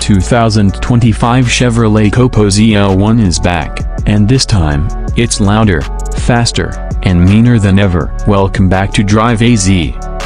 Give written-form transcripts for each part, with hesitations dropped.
2025 Chevrolet COPO ZL-1 is back, and this time, it's louder, faster, and meaner than ever. Welcome back to Drive AZ,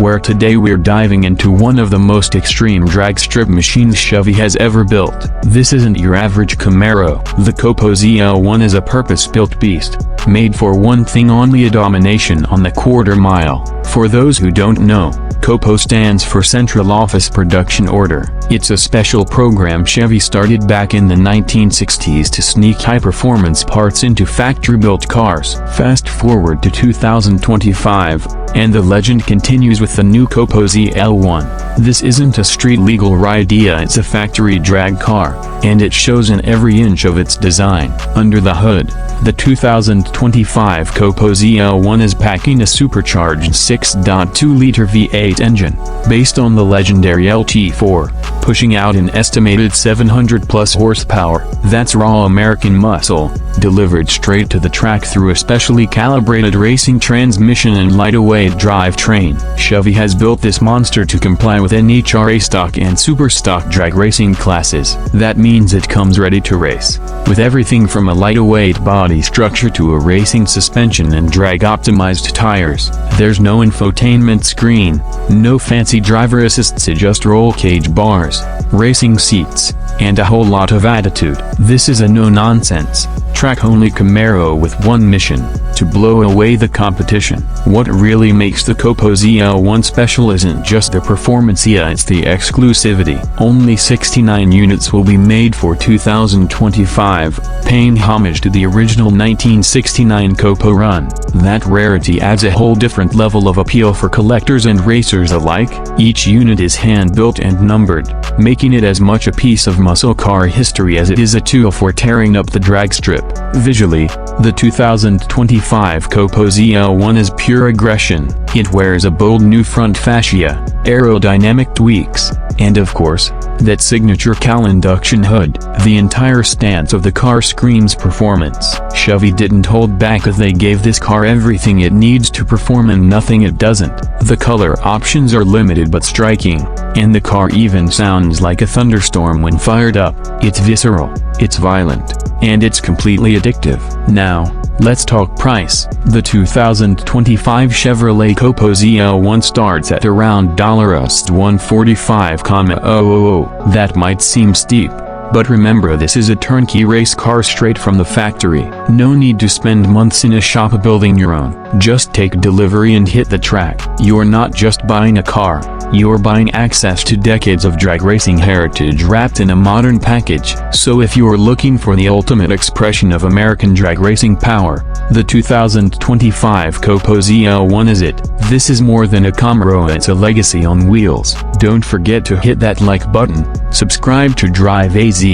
where today we're diving into one of the most extreme drag strip machines Chevy has ever built. This isn't your average Camaro. The COPO ZL-1 is a purpose-built beast, made for one thing only: a domination on the quarter mile. For those who don't know, COPO stands for Central Office Production Order. It's a special program Chevy started back in the 1960s to sneak high-performance parts into factory-built cars. Fast forward to 2025, and the legend continues with the new COPO ZL-1. This isn't a street-legal idea, it's a factory drag car, and it shows in every inch of its design. Under the hood, the 2025 COPO ZL-1 is packing a supercharged 6.2-liter V8 engine, based on the legendary LT4, pushing out an estimated 700-plus horsepower. That's raw American muscle, delivered straight to the track through a specially calibrated racing transmission and light-weight drivetrain. Chevy has built this monster to comply with NHRA stock and super stock drag racing classes. That means it comes ready to race, with everything from a light-weight body structure to a racing suspension and drag-optimized tires. There's no infotainment screen, no fancy driver assists, just roll cage bars, racing seats, and a whole lot of attitude. This is a no-nonsense, track-only Camaro with one mission: to blow away the competition. What really makes the COPO ZL-1 special isn't just the performance, it's the exclusivity. Only 69 units will be made for 2025, paying homage to the original 1969 COPO run. That rarity adds a whole different level of appeal for collectors and racers alike. Each unit is hand-built and numbered, making it as much a piece of muscle car history as it is a tool for tearing up the drag strip. Visually, the 2025 COPO ZL-1 is pure aggression. It wears a bold new front fascia, aerodynamic tweaks, and of course, that signature cowl induction hood. The entire stance of the car screams performance. Chevy didn't hold back as they gave this car everything it needs to perform and nothing it doesn't. The color options are limited but striking, and the car even sounds like a Thunderstorm when fired up. It's visceral, it's violent, and it's completely addictive. Now, let's talk price. The 2025 Chevrolet COPO ZL-1 starts at around $145,000. That might seem steep, but remember, this is a turnkey race car straight from the factory. No need to spend months in a shop building your own. Just take delivery and hit the track. You're not just buying a car, you're buying access to decades of drag racing heritage wrapped in a modern package. So if you're looking for the ultimate expression of American drag racing power, the 2025 COPO ZL-1 is it. This is more than a Camaro, it's a legacy on wheels. Don't forget to hit that like button, subscribe to Drive AZ,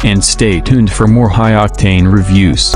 and stay tuned for more high-octane reviews.